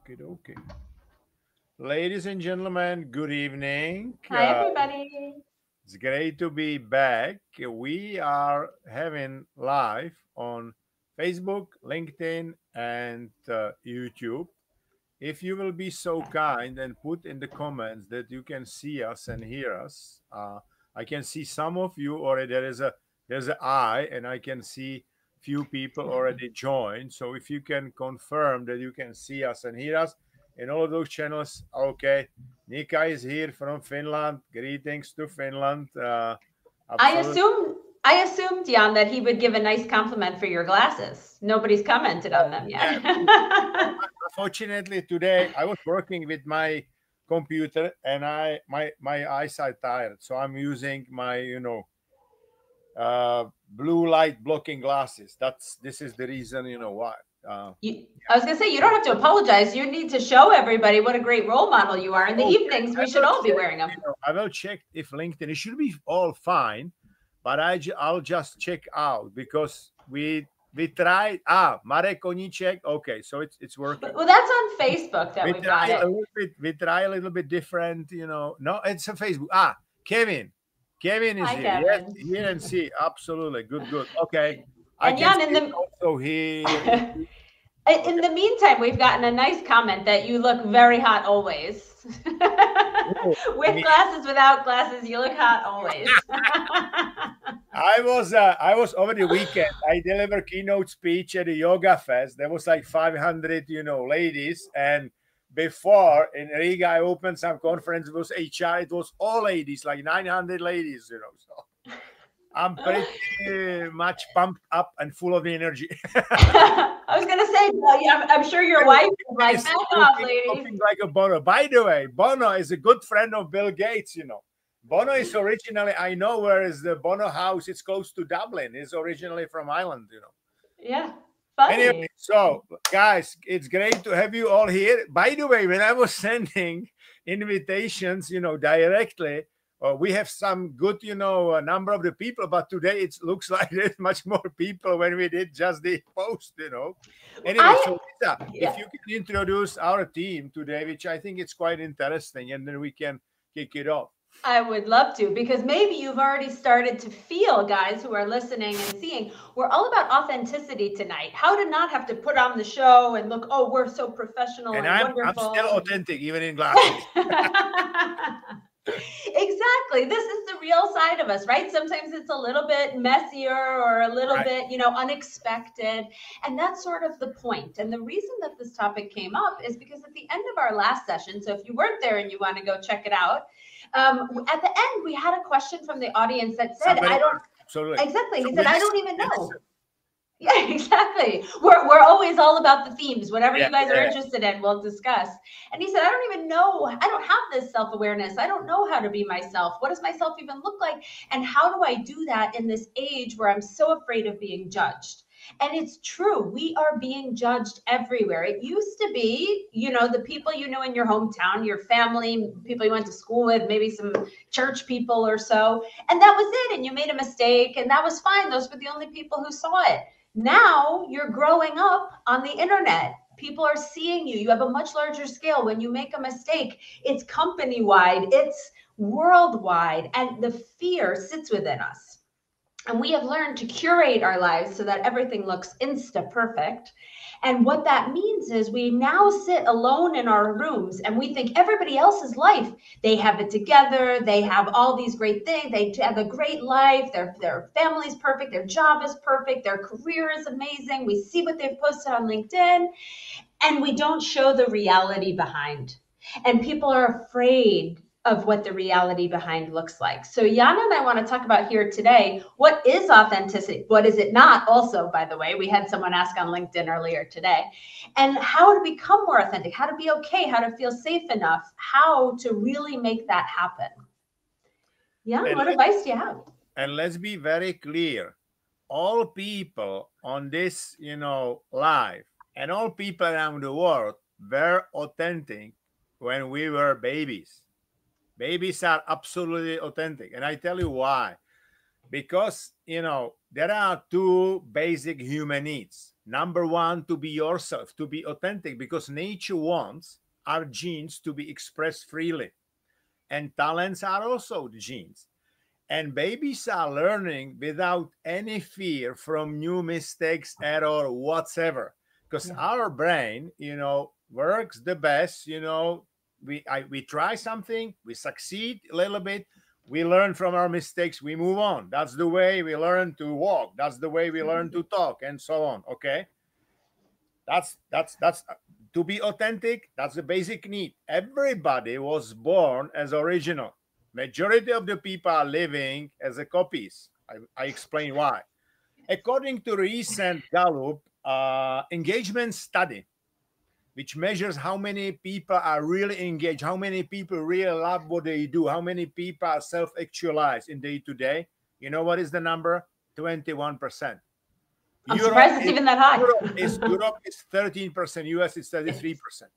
Okay, okay. Ladies and gentlemen, good evening. Hi, everybody. It's great to be back. We are having live on Facebook, LinkedIn, and YouTube. If you will be so kind and put in the comments that you can see us and hear us, I can see some of you already. There's an eye, and I can see few people already joined. So if you can confirm that you can see us and hear us in all of those channels, okay. Nika is here from Finland. Greetings to Finland. I Absolutely. assumed I assumed, Jan, that he would give a nice compliment for your glasses. Nobody's commented on them Yeah. yet. Unfortunately, today I was working with my computer and my eyes are tired, so I'm using my blue light blocking glasses. This is the reason why. I was going to say, you don't have to apologize. You need to show everybody what a great role model you are. In the Okay, evenings, we should all be wearing them. I will check if LinkedIn. It should be all fine, but I'll just check out because we tried. Marek Koníček. Okay, so it's working. Well, that's on Facebook that we've got it. We try a little bit different. No, it's a Facebook. Kevin. Kevin is Hi, here. Yes, Kevin. here and see. Absolutely. Good. Okay. I And can Jan, see also here. in the meantime, we've gotten a nice comment that you look very hot always. With glasses, without glasses, you look hot always. I was over the weekend. I delivered keynote speech at a yoga fest. There was like 500, ladies. And before in Riga, I opened some conference. It was HR. It was all ladies, like 900 ladies. So I'm pretty much pumped up and full of energy. I was gonna say, I'm sure your wife is like, back off, ladies. Like a Bono. By the way, Bono is a good friend of Bill Gates. Bono is originally, I know where is the Bono house. It's close to Dublin. It's originally from Ireland. Yeah. Funny. Anyway, so guys, it's great to have you all here. By the way, when I was sending invitations, directly, we have some good, number of the people, but today it looks like there's much more people when we did just the post, Anyway, so Lisa, if you can introduce our team today, which I think it's quite interesting, and then we can kick it off. I would love to, because maybe you've already started to feel, guys who are listening and seeing, we're all about authenticity tonight. How to not have to put on the show and look, oh, we're so professional and wonderful. I'm still authentic, even in glasses. Exactly. This is the real side of us, right? Sometimes it's a little bit messier or a little bit, unexpected. And that's sort of the point. And the reason that this topic came up is because at the end of our last session, so if you weren't there and you want to go check it out, at the end, we had a question from the audience that said, exactly. He said, I don't even know. Yeah, exactly. We're always all about the themes. Whatever you guys are interested in, we'll discuss. And he said, I don't even know. I don't have this self-awareness. I don't know how to be myself. What does myself even look like? And how do I do that in this age where I'm so afraid of being judged? And it's true. We are being judged everywhere. It used to be, the people you knew in your hometown, your family, people you went to school with, maybe some church people or so. And that was it. And you made a mistake and that was fine. Those were the only people who saw it. Now you're growing up on the internet. People are seeing you. You have a much larger scale. When you make a mistake, it's company-wide, it's worldwide, and the fear sits within us. And we have learned to curate our lives so that everything looks insta-perfect. And what that means is we now sit alone in our rooms and we think everybody else's life, they have it together, they have all these great things, they have a great life, their family's perfect, their job is perfect, their career is amazing. We see what they've posted on LinkedIn and we don't show the reality behind. And people are afraid of what the reality behind looks like. So Jana and I want to talk about here today, what is authenticity? What is it not? Also, by the way, we had someone ask on LinkedIn earlier today, and how to become more authentic, how to be okay, how to feel safe enough, how to really make that happen. Jan, what advice do you have? And let's be very clear. All people on this, live and all people around the world were authentic when we were babies. Babies are absolutely authentic. And I tell you why. Because, there are two basic human needs. Number one, to be yourself, to be authentic, because nature wants our genes to be expressed freely. And talents are also the genes. And babies are learning without any fear from new mistakes, error, whatsoever. Because Yeah. our brain, works the best. We try something, we succeed a little bit, we learn from our mistakes, we move on. That's the way we learn to walk. That's the way we learn to talk, and so on. Okay, that's to be authentic. That's the basic need. Everybody was born as original. Majority of the people are living as a copies. I explain why. According to recent Gallup engagement study, which measures how many people are really engaged, how many people really love what they do, how many people are self-actualized in day to day. You know what is the number? 21%. I'm Europe surprised it's is even that high. Europe is 13%, US is 33%.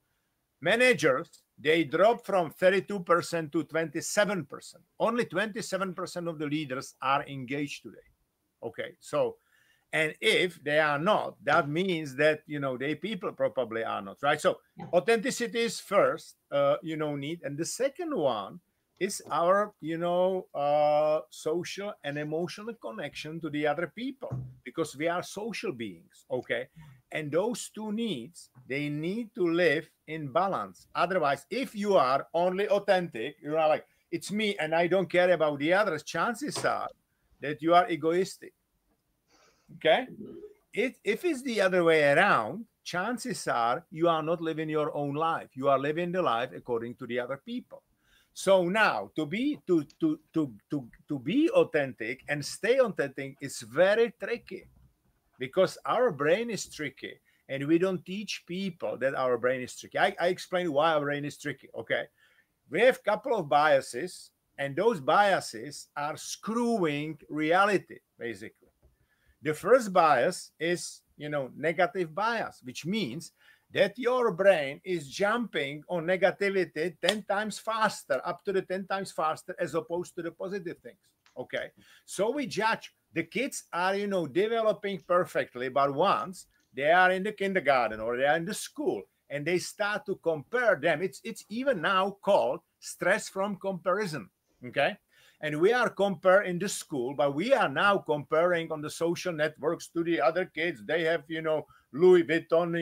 Managers, they dropped from 32% to 27%. Only 27% of the leaders are engaged today. Okay, so, and if they are not, that means that they people probably are not, right? So Yeah. authenticity is first, need, and the second one is our social and emotional connection to the other people, because we are social beings. Okay, and those two needs, they need to live in balance. Otherwise, if you are only authentic, you are like, it's me and I don't care about the others, chances are that you are egoistic. Okay, if it's the other way around, chances are you are not living your own life, you are living the life according to the other people. So now to be authentic and stay authentic is very tricky, because our brain is tricky, and we don't teach people that our brain is tricky. I explain why our brain is tricky. Okay, we have a couple of biases, and those biases are screwing reality, basically. The first bias is, negative bias, which means that your brain is jumping on negativity 10 times faster, up to the 10 times faster, as opposed to the positive things. Okay. So we judge. The kids are, developing perfectly, but once they are in the kindergarten or they are in the school and they start to compare them, it's even now called stress from comparison. Okay, and we are comparing the school, but we are now comparing on the social networks to the other kids. They have, Louis Vuitton,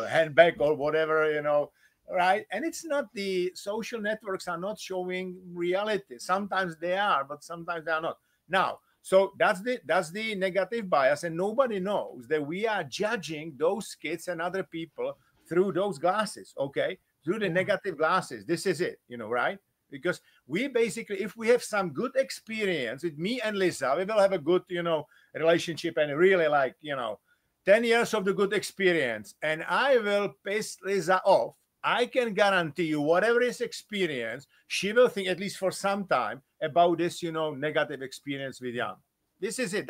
handbag or whatever, right? And it's not, the social networks are not showing reality. Sometimes they are, but sometimes they are not. Now, so that's the negative bias, and nobody knows that we are judging those kids and other people through those glasses. Okay, through the negative glasses. This is it, right? Because we basically, if we have some good experience with me and Lisa, we will have a good, relationship, and really, like, 10 years of the good experience, and I will piss Lisa off. I can guarantee you, whatever is experience, she will think, at least for some time, about this, negative experience with Jan. This is it.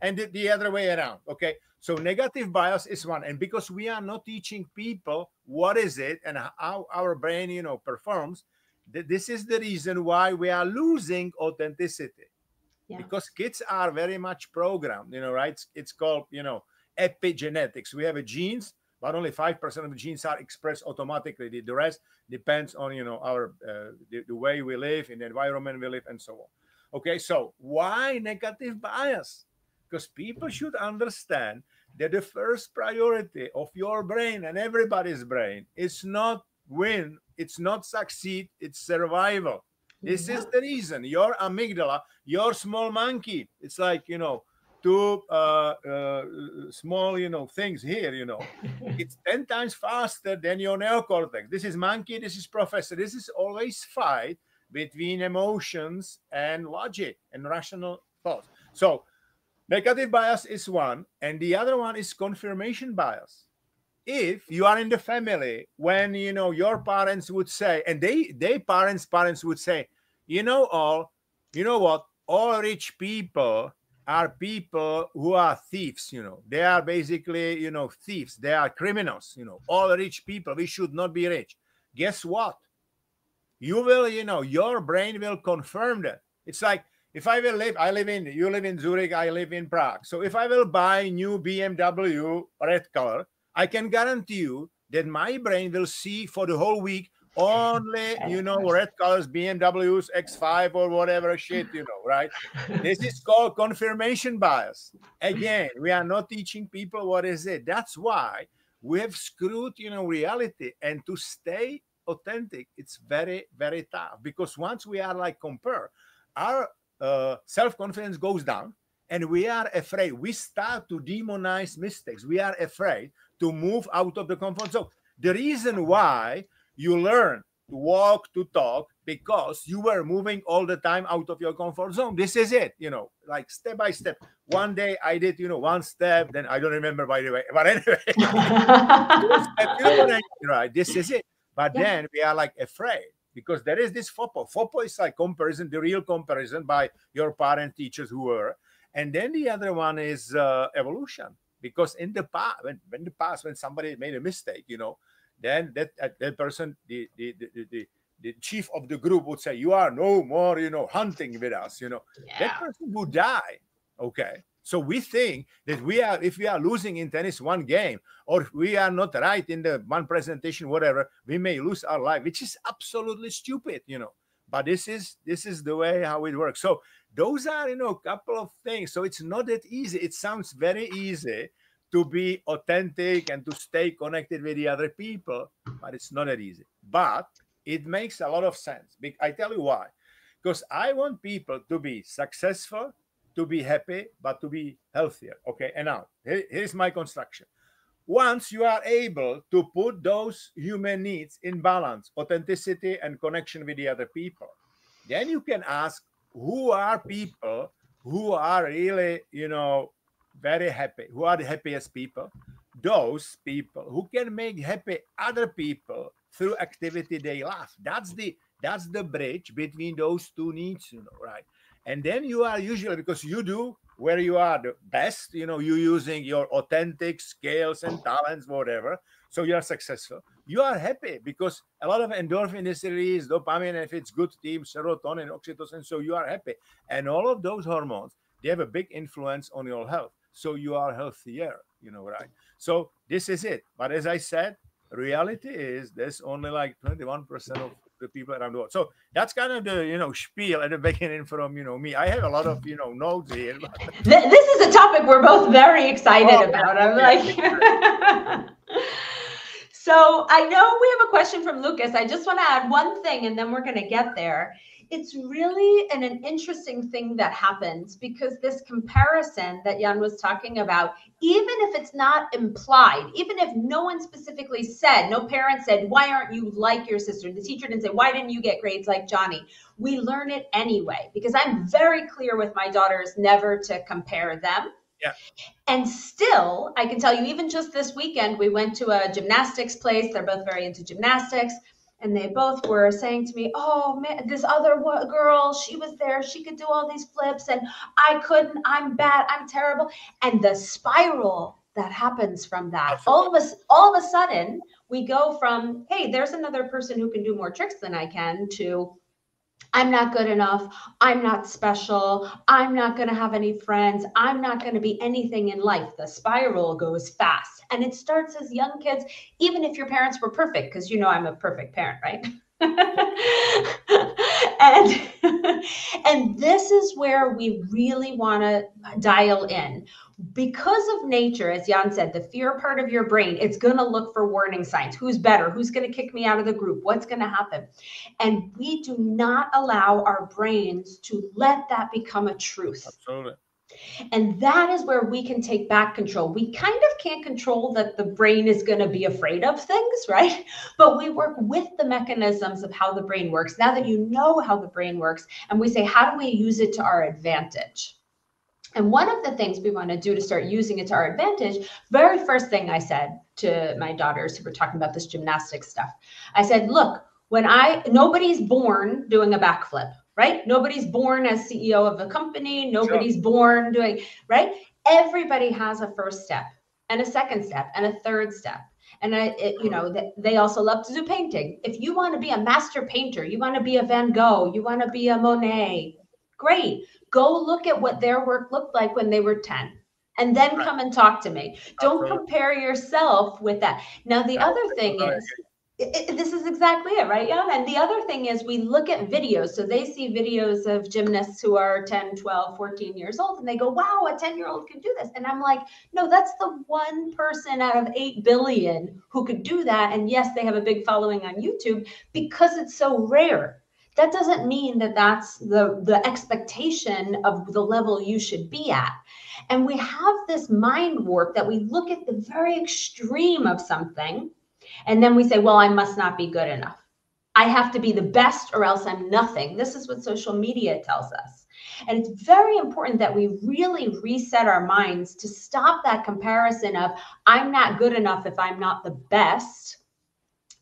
And the other way around. Okay. So negative bias is one. And because we are not teaching people what is it and how our brain, performs, this is the reason why we are losing authenticity. Yeah. Because kids are very much programmed, right? It's called, epigenetics. We have a genes, but only 5% of the genes are expressed automatically. The rest depends on, our the way we live, in the environment we live, and so on. Okay, so why negative bias? Because people should understand that the first priority of your brain and everybody's brain is not win, it's not succeed, it's survival. This is the reason your amygdala, your small monkey, it's like, two small, things here, it's 10 times faster than your neocortex. This is monkey, this is professor. This is always fight between emotions and logic and rational thoughts. So negative bias is one, and the other one is confirmation bias. If you are in the family, when your parents would say, and they parents would say, what, all rich people are people who are thieves. They are basically, thieves. They are criminals. All rich people, we should not be rich. Guess what? You will, your brain will confirm that. It's like, If I will live, you live in Zurich, I live in Prague. So if I will buy new BMW red color, I can guarantee you that my brain will see for the whole week only, red colors, BMWs, X5 or whatever shit, right? This is called confirmation bias. Again, we are not teaching people what is it. That's why we have screwed, reality. And to stay authentic, it's very, very tough, because once we are like compare, our self-confidence goes down, and we are afraid. We start to demonize mistakes. We are afraid to move out of the comfort zone. The reason why you learn to walk, to talk, because you were moving all the time out of your comfort zone. This is it, like step by step. One day I did, one step, then I don't remember, by the way, but anyway, two steps, what I mean, right? This is it. But then we are like afraid, because there is this FOPO. FOPO is like comparison, the real comparison by your parent, teachers, whoever. And then the other one is evolution. Because in the past, when somebody made a mistake, then that person, the chief of the group would say, you are no more, hunting with us, that person would die. Okay. So we think that if we are losing in tennis one game, or if we are not right in the one presentation, whatever, we may lose our life, which is absolutely stupid, But this is the way how it works. So those are, a couple of things. So it's not that easy. It sounds very easy to be authentic and to stay connected with the other people, but it's not that easy. But it makes a lot of sense. I tell you why. Because I want people to be successful, to be happy, but to be healthier. Okay, and now here's my construction. Once you are able to put those human needs in balance, authenticity and connection with the other people, then you can ask, who are people who are really, very happy? Who are the happiest people? Those people who can make happy other people through activity they love. That's the bridge between those two needs, right? And then you are usually, because you do where you are the best, you're using your authentic skills and talents, whatever. So you are successful. You are happy because a lot of endorphin is released, dopamine, if it's good team, serotonin, oxytocin. So you are happy. And all of those hormones, they have a big influence on your health. So you are healthier, right? So this is it. But as I said, reality is there's only like 21% of the people around the world. So that's kind of the spiel at the beginning from me. I have a lot of notes here. This is a topic we're both very excited about. I'm like So I know we have a question from Lucas. I just want to add one thing and then we're going to get there. It's really an interesting thing that happens, because this comparison that Jan was talking about, even if it's not implied, even if no one specifically said, no parent said, why aren't you like your sister? The teacher didn't say, why didn't you get grades like Johnny? We learn it anyway, because I'm very clear with my daughters never to compare them. Yeah. And still, I can tell you, even just this weekend, we went to a gymnastics place. They're both very into gymnastics. And they both were saying to me, oh, man, this other girl, she was there. She could do all these flips and I couldn't. I'm bad. I'm terrible. And the spiral that happens from that, all of a sudden, we go from, hey, there's another person who can do more tricks than I can, to I'm not good enough. I'm not special. I'm not going to have any friends. I'm not going to be anything in life. The spiral goes fast. And it starts as young kids, even if your parents were perfect, because I'm a perfect parent, right? and this is where we really want to dial in. Because of nature, as Jan said, the fear part of your brain, it's going to look for warning signs. Who's better? Who's going to kick me out of the group? What's going to happen? And we do not allow our brains to let that become a truth. Absolutely. And that is where we can take back control. We kind of can't control that the brain is going to be afraid of things, right? But we work with the mechanisms of how the brain works. Now that you know how the brain works, and we say, how do we use it to our advantage? And one of the things we want to do to start using it to our advantage, very first thing I said to my daughters who were talking about this gymnastics stuff, I said, look, nobody's born doing a backflip, right? Nobody's born as CEO of a company. Nobody's born doing, right? Everybody has a first step and a second step and a third step. And they also love to do painting. If you want to be a master painter, you want to be a Van Gogh, you want to be a Monet, great. go look at what their work looked like when they were 10. And then come and talk to me. Don't compare yourself with that. Now, the other thing is, this is exactly it, right, Jan? And the other thing is we look at videos. So they see videos of gymnasts who are 10, 12, 14 years old, and they go, wow, a 10-year-old can do this. And I'm like, no, that's the one person out of 8 billion who could do that. And yes, they have a big following on YouTube because it's so rare. That doesn't mean that that's the expectation of the level you should be at. And we have this mind warp that we look at the very extreme of something, and then we say, well, I must not be good enough. I have to be the best or else I'm nothing. This is what social media tells us. And it's very important that we really reset our minds to stop that comparison of I'm not good enough if I'm not the best.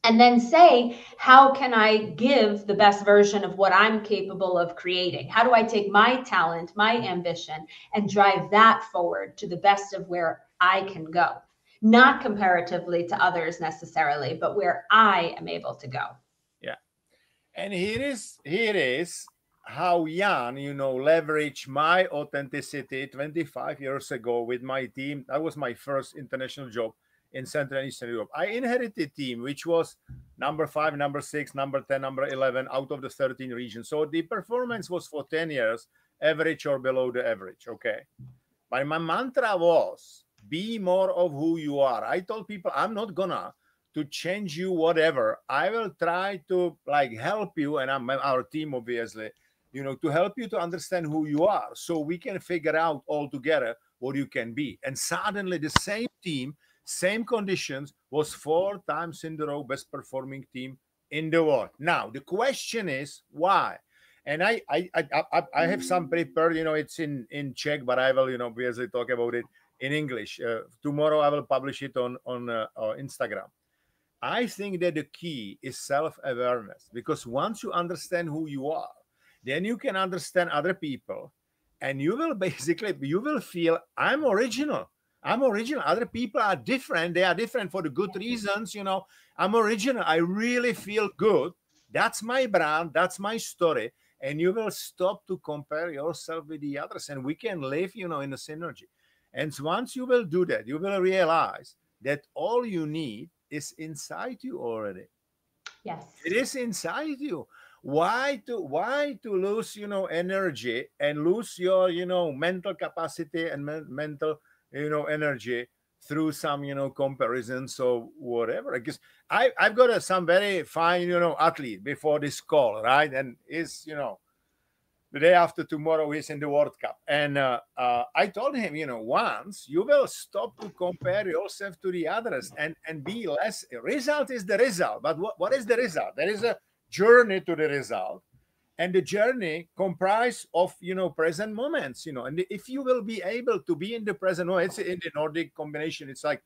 And then say, how can I give the best version of what I'm capable of creating? How do I take my talent, my ambition, and drive that forward to the best of where I can go? Not comparatively to others necessarily, but where I am able to go. Yeah. And here is how Jan, leverage my authenticity 25 years ago with my team. That was my first international job in Central and Eastern Europe. I inherited a team which was number 5, number 6, number 10, number 11 out of the 13 regions. So the performance was for 10 years, average or below the average. Okay. But my mantra was be more of who you are. I told people I'm not gonna to change you whatever. I will try to help you, and I'm our team obviously, to help you to understand who you are so we can figure out all together what you can be. And suddenly the same team, same conditions, was 4 times in a row best performing team in the world. Now the question is why? And I have some prepared, it's in Czech, but I will, obviously talk about it in English. Tomorrow I will publish it on Instagram. I think that the key is self-awareness, because once you understand who you are, then you can understand other people, and you will feel I'm original. I'm original. Other people are different. They are different for the good reasons. I'm original. I really feel good. That's my brand. That's my story. And you will stop to compare yourself with the others, and we can live, in a synergy. And once you will do that, you will realize that all you need is inside you already. Yes. It is inside you. Why to lose, energy and lose your, mental capacity and mental, energy through some, comparisons or whatever. Because I've got some very fine, athlete before this call, right? And is, the day after tomorrow is in the World Cup. And I told him, once you will stop to compare yourself to the others and be less, result is the result. But what is the result? There is a journey to the result. And the journey comprised of, present moments, and if you will be able to be in the present moment, it's in the Nordic combination, it's like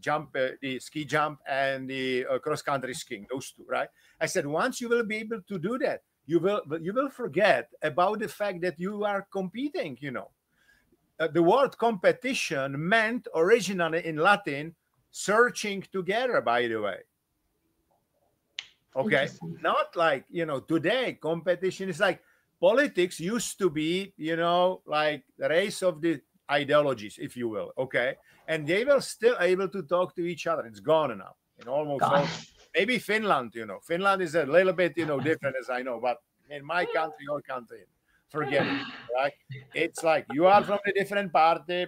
the ski jump and the cross-country skiing, those two, right? I said, once you will be able to do that, you will forget about the fact that you are competing. The word competition meant originally in Latin searching together, by the way. Okay, not like today competition is like politics used to be, like the race of the ideologies, if you will. Okay, and they were still able to talk to each other. It's gone now in almost all. Maybe Finland, Finland is a little bit, different, as I know, but in my country, your country, forget it, right? It's like you are from a different party,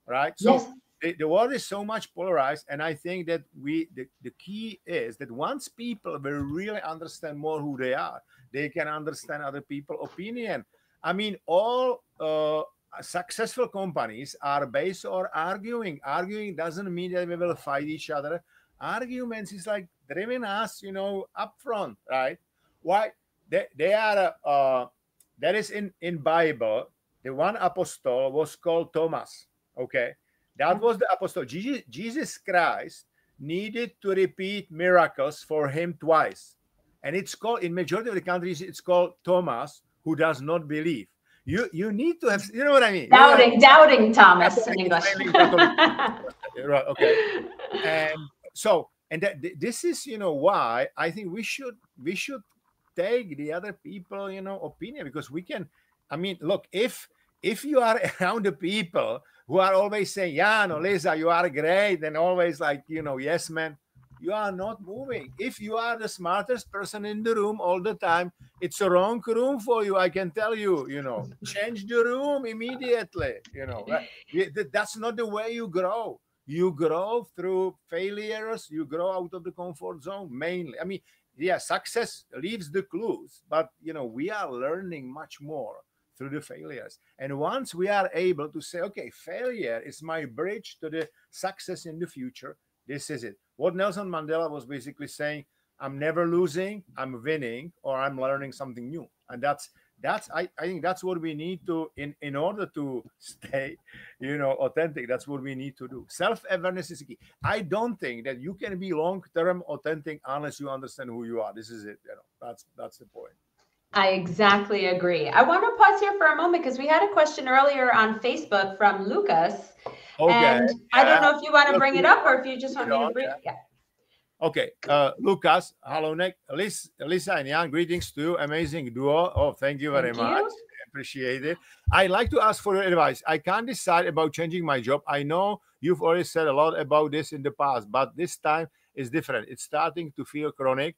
right? So yes. The world is so much polarized, and I think that the key is that once people will really understand more who they are, they can understand other people's opinion. I mean, all successful companies are based on arguing. Arguing doesn't mean that we will fight each other. Arguments is like driving us, up front, right? Why they are that is in Bible. The one apostle was called Thomas. Okay, that was the apostle. Jesus Christ needed to repeat miracles for him twice, and it's called, in majority of the countries, it's called Thomas, who does not believe. You need to have, you know what I mean? Doubting Thomas in English. Right, okay. And so, and this is, why I think we should take the other people, opinion, because we can I mean, look, if you are around the people who are always saying, yeah, no, Lisa, you are great, and always like, yes, man, you are not moving. If you are the smartest person in the room all the time, it's a wrong room for you. I can tell you, change the room immediately. That's not the way you grow. You grow through failures. You grow out of the comfort zone mainly. I mean, yeah, success leaves the clues, but we are learning much more through the failures. And once we are able to say, okay, failure is my bridge to the success in the future, this is it. What Nelson Mandela was basically saying, I'm never losing, I'm winning, or I'm learning something new. And I think that's what we need to in order to stay, authentic. That's what we need to do. Self-awareness is key. I don't think that you can be long-term authentic unless you understand who you are. This is it. That's the point. I exactly agree. I want to pause here for a moment because we had a question earlier on Facebook from Lucas. Okay. And I don't Yeah. know if you want to bring it up or if you just want me to bring it. Yeah. Okay, Lucas, hello, Nick, Lisa, and Jan, greetings to you, amazing duo. Oh, thank you very much. Appreciate it. I'd like to ask for your advice. I can't decide about changing my job. I know you've already said a lot about this in the past, but this time is different. It's starting to feel chronic,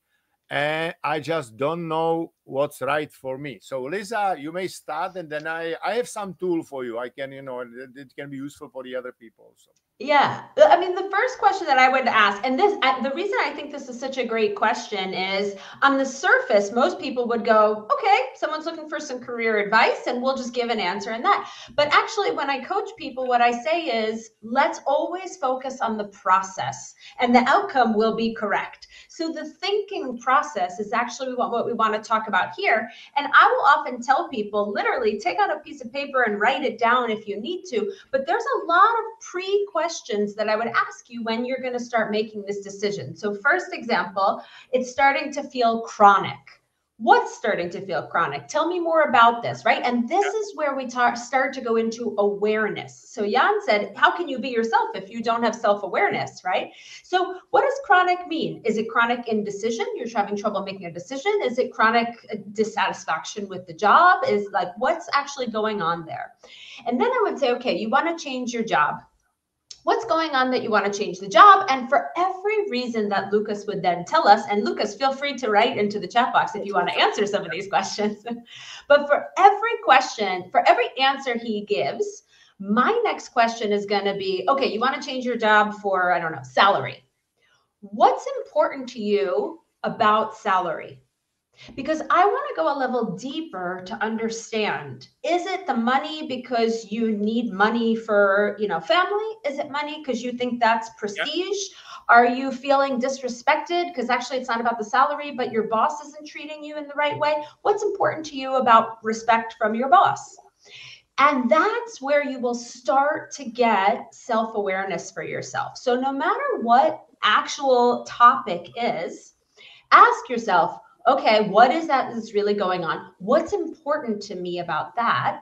and I just don't know what's right for me. So, Lisa, you may start, and then I have some tool for you. I can, it can be useful for the other people also. Yeah. I mean, the first question that I would ask, and the reason I think this is such a great question is on the surface, most people would go, okay, someone's looking for some career advice and we'll just give an answer in that. But actually, when I coach people, what I say is, let's always focus on the process and the outcome will be correct. So the thinking process is actually what we want to talk about here. And I will often tell people, literally, take out a piece of paper and write it down if you need to. But there's a lot of questions that I would ask you when you're going to start making this decision. So first example, it's starting to feel chronic. What's starting to feel chronic? Tell me more about this, right? And this is where we start to go into awareness. So Jan said, how can you be yourself if you don't have self-awareness, right? So what does chronic mean? Is it chronic indecision? You're having trouble making a decision? Is it chronic dissatisfaction with the job? Is like, what's actually going on there? And then I would say, okay, you want to change your job. What's going on that you want to change the job? And for every reason that Lucas would then tell us, and Lucas, feel free to write into the chat box if you want to answer some of these questions. But for every question, for every answer he gives, my next question is going to be, okay, you want to change your job for, I don't know, salary. What's important to you about salary? Because I want to go a level deeper to understand, is it the money because you need money for, family? Is it money because you think that's prestige? Yeah. Are you feeling disrespected because actually it's not about the salary, but your boss isn't treating you in the right way? What's important to you about respect from your boss? And that's where you will start to get self-awareness for yourself. So no matter what actual topic is, ask yourself, okay, what is that that's really going on? What's important to me about that?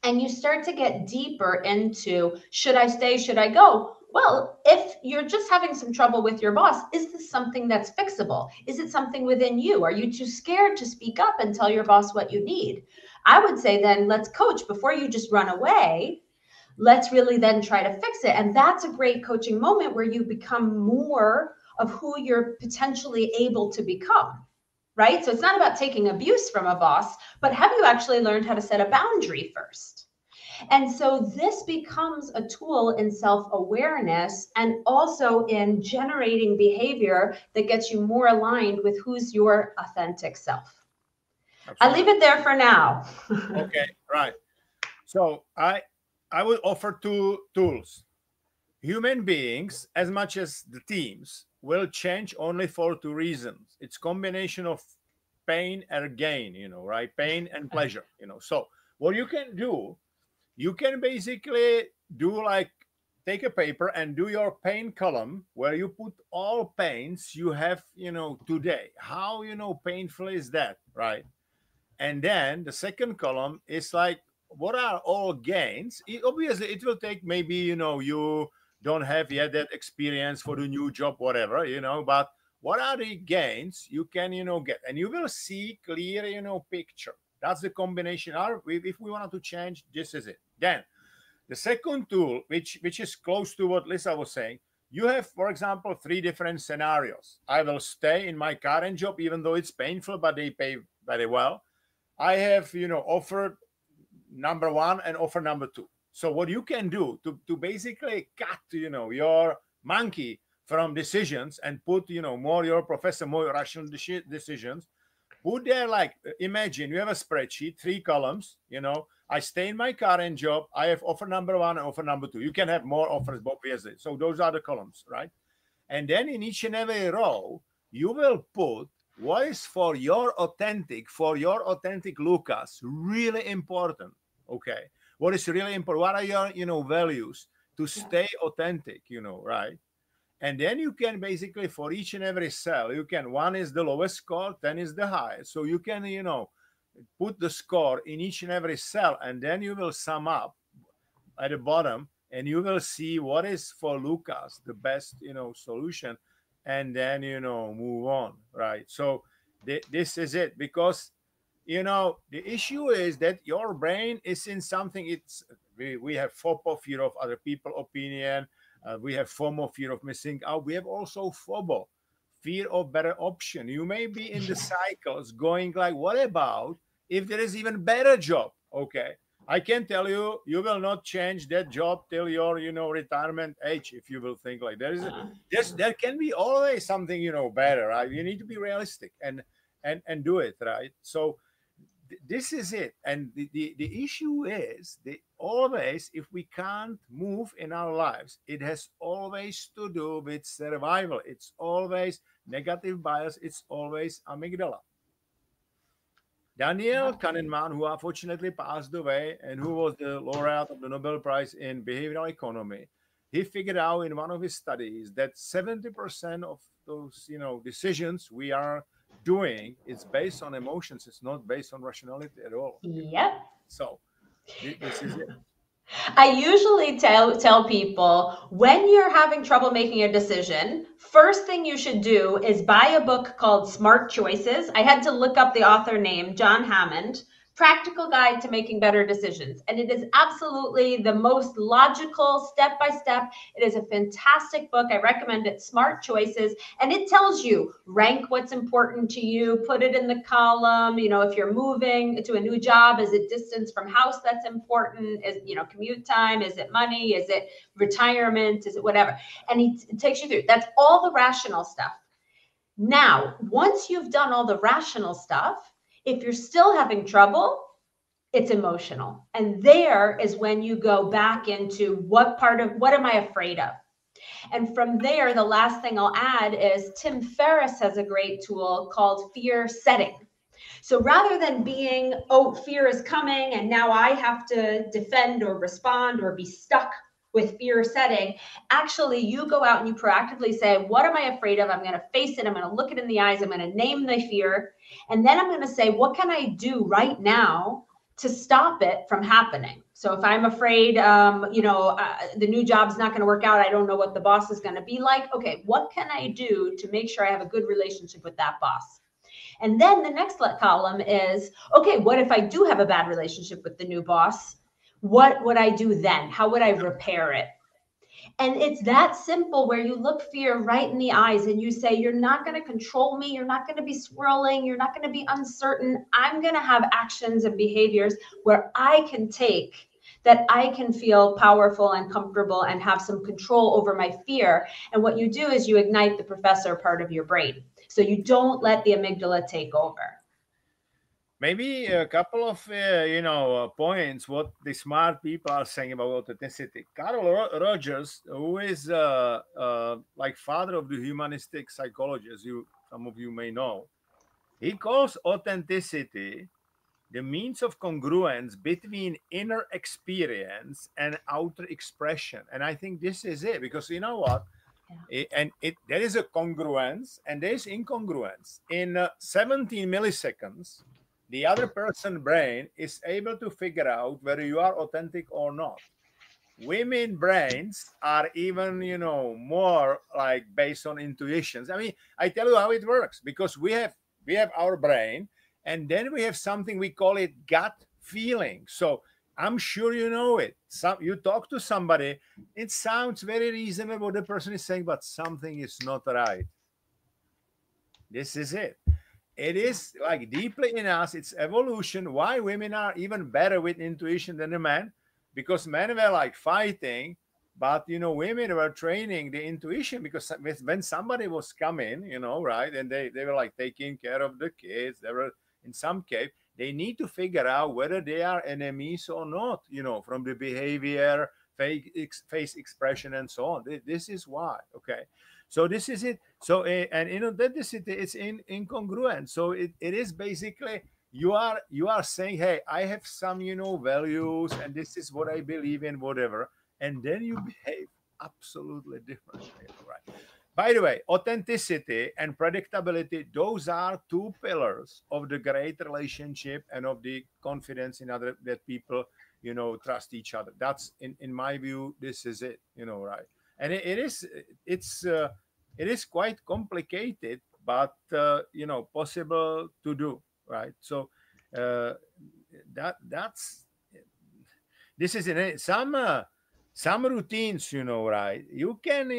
And you start to get deeper into, should I stay? Should I go? Well, if you're just having some trouble with your boss, is this something that's fixable? Is it something within you? Are you too scared to speak up and tell your boss what you need? I would say then let's coach before you just run away. Let's really then try to fix it. And that's a great coaching moment where you become more of who you're potentially able to become, right? So it's not about taking abuse from a boss, but have you actually learned how to set a boundary first? And so this becomes a tool in self-awareness and also in generating behavior that gets you more aligned with who's your authentic self. Absolutely. I'll leave it there for now. Okay, right. So I would offer two tools. Human beings, as much as the teams, will change only for two reasons. It's combination of pain and gain, right? Pain and pleasure, So what you can do, you can basically do like take a paper and do your pain column where you put all pains you have, today. How, painful is that, right? And then the second column is like, what are all gains? Obviously, it will take maybe, you don't have yet that experience for the new job, whatever, but what are the gains you can, get? And you will see clear, picture. That's the combination. If we wanted to change, this is it. Then the second tool, which is close to what Lisa was saying, you have, for example, 3 different scenarios. I will stay in my current job, even though it's painful, but they pay very well. I have, offer number 1 and offer number 2. So what you can do to basically cut, your monkey from decisions and put, more your professor, more your rational decisions, put there, like, imagine you have a spreadsheet, 3 columns, I stay in my current job, I have offer number 1 and offer number 2. You can have more offers, obviously. So those are the columns, right? And then in each and every row, you will put what is for your authentic Lucas really important. Okay, what is really important? What are your values to stay authentic? Right? And then you can basically, for each and every cell, you can, 1 is the lowest score, 10 is the highest. So you can, put the score in each and every cell, and then you will sum up at the bottom, and you will see what is for Lucas the best, solution, and then, move on, right? So this is it, because, the issue is that your brain is in something. We have FOPO, fear of other people opinion. We have FOMO, fear of missing out. We have also FOBO, fear of better option. You may be in the cycles going like, what about if there is even better job? Okay, I can tell you, you will not change that job till your, retirement age. If you will think like there can be always something, better, right? You need to be realistic and do it, right? So this is it. And the issue is, always, if we can't move in our lives, it has always to do with survival. It's always negative bias. It's always amygdala. Daniel Kahneman, who unfortunately passed away and who was the laureate of the Nobel Prize in behavioral economy, he figured out in one of his studies that 70% of those, decisions we are doing is based on emotions. It's not based on rationality at all. Yep. So this is it. I usually tell people, when you're having trouble making a decision, first thing you should do is buy a book called Smart Choices. I had to look up the author name, John Hammond. Practical Guide to Making Better Decisions. And it is absolutely the most logical, step-by-step. It is a fantastic book. I recommend it, Smart Choices. And it tells you, rank what's important to you, put it in the column. If you're moving to a new job, is it distance from house that's important? Is, commute time? Is it money? Is it retirement? Is it whatever? And it takes you through. That's all the rational stuff. Now, once you've done all the rational stuff, if you're still having trouble, it's emotional. And there is when you go back into what am I afraid of? And from there, the last thing I'll add is Tim Ferriss has a great tool called fear setting. So rather than being, fear is coming and now I have to defend or respond or be stuck with fear setting, actually you go out and you proactively say, what am I afraid of? I'm going to face it. I'm going to look it in the eyes. I'm going to name the fear. And then I'm going to say, what can I do right now to stop it from happening? So if I'm afraid, the new job's not going to work out, I don't know what the boss is going to be like. Okay, what can I do to make sure I have a good relationship with that boss? And then the next column is, okay, what if I do have a bad relationship with the new boss? What would I do then? How would I repair it? And it's that simple, where you look fear right in the eyes and you say, you're not going to control me. You're not going to be swirling. You're not going to be uncertain. I'm going to have actions and behaviors where I can take, that I can feel powerful and comfortable and have some control over my fear. And what you do is you ignite the professor part of your brain. So you don't let the amygdala take over. Maybe a couple of points what the smart people are saying about authenticity. Carl Rogers, who is like father of the humanistic psychology, as some of you may know, he calls authenticity the means of congruence between inner experience and outer expression. And I think this is it, because you know what? There is a congruence and there is incongruence. In 17 milliseconds, the other person's brain is able to figure out whether you are authentic or not. Women brains are even, more like based on intuitions. I mean, I tell you how it works, because we have our brain, And then we have something we call it gut feeling. So I'm sure you know it. You talk to somebody, it sounds very reasonable what the person is saying, but something is not right. This is it. It is like deeply in us. It's evolution. Why women are even better with intuition than the men? Because men were like fighting, but women were training the intuition because when somebody was coming, right, and they were like taking care of the kids, they were in some case, they need to figure out whether they are enemies or not, from the behavior, face expression, and so on. This is why. Okay. So this is it. So and inauthenticity is incongruent. So it is basically you are saying, hey, I have some values, and this is what I believe in, whatever, and then you behave absolutely different. Right. By the way, authenticity and predictability, those are two pillars of the great relationship and of the confidence in other that people trust each other. That's in my view, this is it. Right. And it is quite complicated, but possible to do, right? So uh, that's this is in it. Some routines, right? You can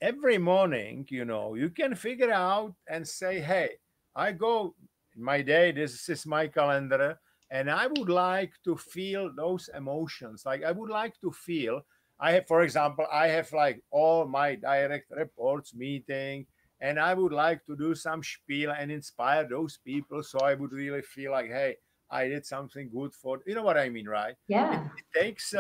every morning, you can figure out and say, hey, I go in my day, this is my calendar, and I would like to feel those emotions. Like I would like to feel, I have, for example, I have like all my direct reports, meeting, and I would like to do some spiel and inspire those people. So I would really feel like, hey, I did something good for, what I mean, right? It, Yeah. it takes,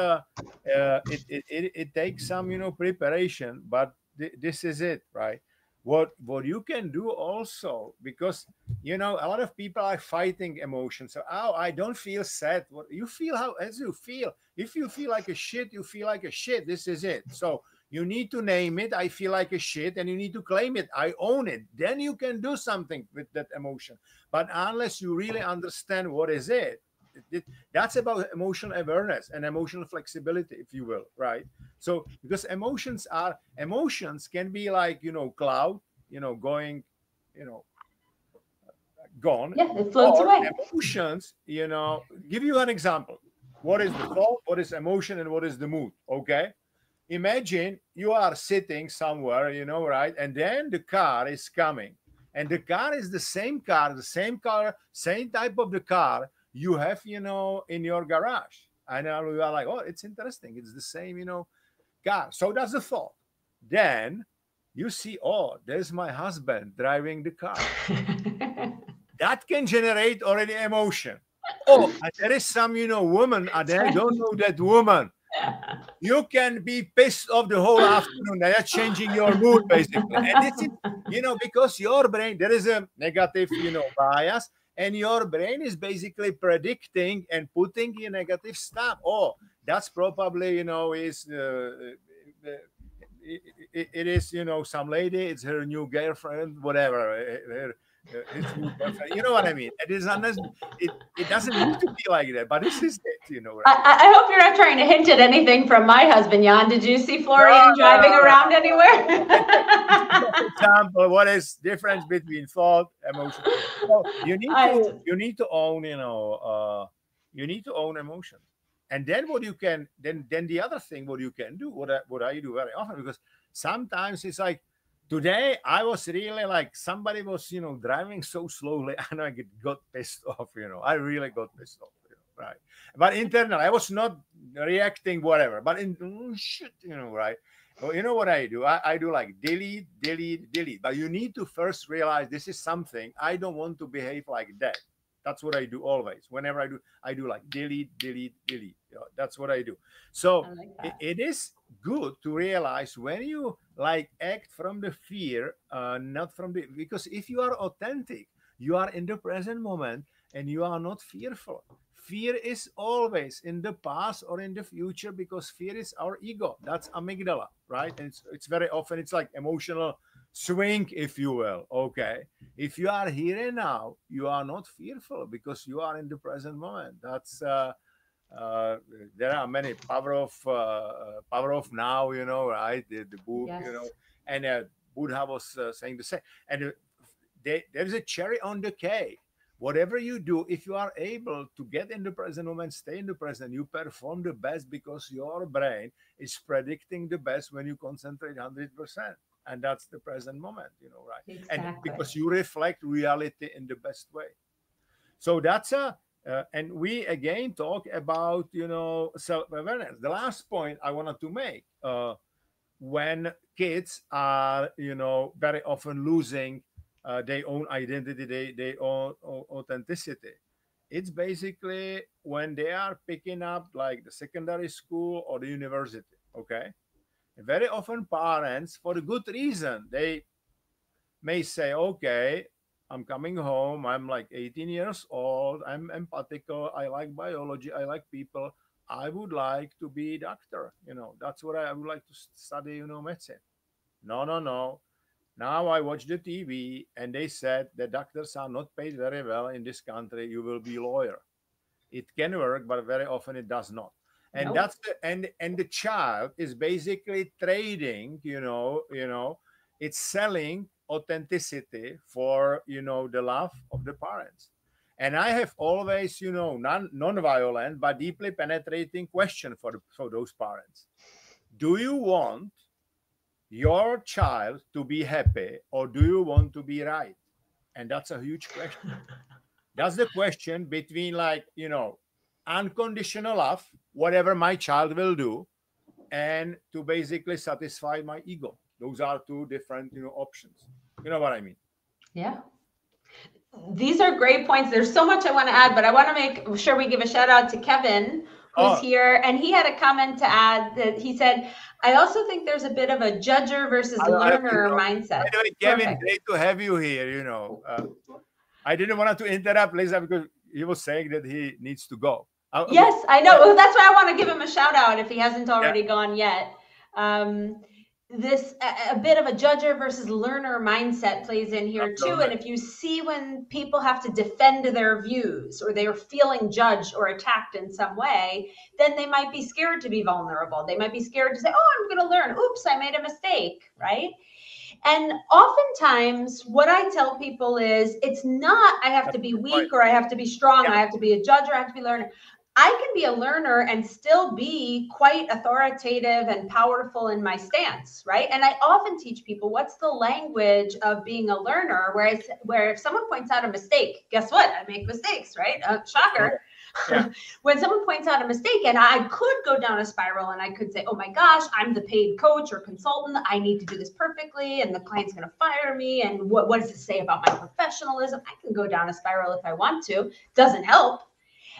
it takes some, preparation, but this is it, right? What you can do also, because a lot of people are fighting emotions. So, oh, I don't feel sad. What you feel, how as you feel. If you feel like a shit, you feel like a shit. This is it. So you need to name it. I feel like a shit, and you need to claim it. I own it. Then you can do something with that emotion. But unless you really understand what is it, that's about emotional awareness and emotional flexibility, if you will, right? So because emotions can be like cloud, going, you know gone, Yeah, it floats or away. emotions, give you an example. What is the thought, what is emotion, and what is the mood? Okay. Imagine you are sitting somewhere, right, and then the car is coming, and the car is the same car, same type of the car you have, in your garage. And you are like, oh, it's interesting, it's the same, car. So that's the thought. Then you see, oh, there's my husband driving the car. That can generate already emotion. Oh, and there is some, woman, and I don't know that woman. You can be pissed off the whole afternoon. That's changing your mood, basically. And this is, because your brain, there is a negative, bias, and your brain is basically predicting and putting in negative stuff. Oh, that's probably, is it is, some lady, it's her new girlfriend, whatever. His new girlfriend. You know what I mean? It is unless it doesn't need to be like that, but this is it, right? I hope you're not trying to hint at anything from my husband, Jan. Did you see No, Florian no, driving no, around no. anywhere? It's just an example. What is difference between thought, emotion? So you need I to just, own, you need to own emotion. And then what you can then the other thing what you can do, what I do very often, because sometimes it's like today I was really like somebody was driving so slowly and I got pissed off. I really got pissed off. Right. But internal, I was not reacting whatever. But in shit, right. Well, you know what I do? I do like delete, delete, delete. But you need to first realize this is something I don't want to behave like that. That's what I do always. Whenever I do like delete, delete, delete. That's what I do. So I like it, that. it is good to realize when you like act from the fear, not from the, because if you are authentic, you are in the present moment and you are not fearful. Fear is always in the past or in the future because fear is our ego. That's amygdala, right? And it's very often it's like emotional swing, if you will. Okay. If you are here and now, you are not fearful because you are in the present moment. That's uh, there are many power of now, right? The book, Yes. and Buddha was saying the same. And there is a cherry on the cake. Whatever you do, if you are able to get in the present moment, stay in the present, you perform the best because your brain is predicting the best when you concentrate 100%. And that's the present moment, right? And Exactly. because you reflect reality in the best way. So that's and we again talk about, self-awareness. The last point I wanted to make, when kids are, very often losing their own identity, their own authenticity. It's basically when they are picking up like the secondary school or the university. Okay, very often parents, for a good reason, they may say, okay, I'm coming home, I'm like 18 years old, I'm empathical, I like biology, I like people, I would like to be a doctor. That's what I would like to study, medicine. No, no, no. Now I watch the TV and they said the doctors are not paid very well in this country. You will be a lawyer. It can work, but very often it does not. And Nope. and the child is basically trading, it's selling authenticity for, the love of the parents. And I have always, non-violent but deeply penetrating question for those parents. Do you want your child to be happy or do you want to be right? And that's a huge question. That's the question between, like, unconditional love, whatever my child will do, and to basically satisfy my ego. Those are two different, options. You know what I mean? Yeah. These are great points. There's so much I want to add, but I want to make sure we give a shout out to Kevin, who's Oh, here. And he had a comment to add that he said, I also think there's a bit of a judger versus I learner mindset. by the way, Kevin, Perfect. great to have you here. I didn't want to interrupt Lisa because he was saying that he needs to go. Yes, I know. Well, that's why I want to give him a shout out if he hasn't Yeah, already gone yet. Um, this a bit of a judger versus learner mindset plays in here too. absolutely. And if you see when people have to defend their views or they are feeling judged or attacked in some way, then they might be scared to be vulnerable. They might be scared to say, "Oh, I'm going to learn. Oops, I made a mistake." Right? And oftentimes, what I tell people is it's not I have That's to be the point. weak or I have to be strong, Yeah, I have to be a judge or I have to be a learner. I can be a learner and still be quite authoritative and powerful in my stance, right? And I often teach people what's the language of being a learner, where if someone points out a mistake, guess what? I make mistakes, right? absolutely. Shocker. Yeah, When someone points out a mistake and I could go down a spiral and I could say, oh my gosh, I'm the paid coach or consultant, I need to do this perfectly and the client's going to fire me, and what does it say about my professionalism? I can go down a spiral if I want to. Doesn't help.